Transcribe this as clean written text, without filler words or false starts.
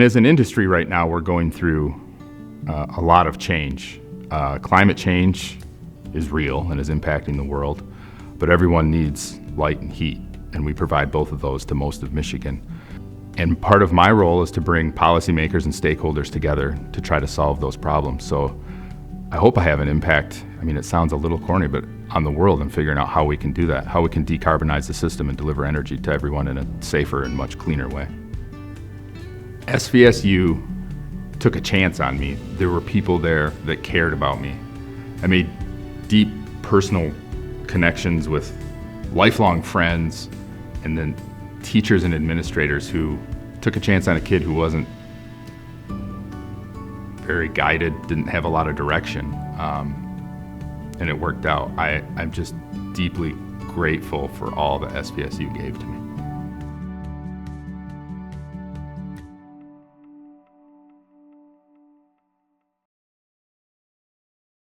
As an industry right now, we're going through a lot of change. Climate change is real and is impacting the world, but everyone needs light and heat, and we provide both of those to most of Michigan. And part of my role is to bring policymakers and stakeholders together to try to solve those problems. So I hope I have an impact, I mean, it sounds a little corny, but on the world and figuring out how we can do that, how we can decarbonize the system and deliver energy to everyone in a safer and much cleaner way. SVSU took a chance on me. There were people there that cared about me. I made deep personal connections with lifelong friends, and then teachers and administrators who took a chance on a kid who wasn't very guided, didn't have a lot of direction, and it worked out. I'm just deeply grateful for all that SVSU gave to me.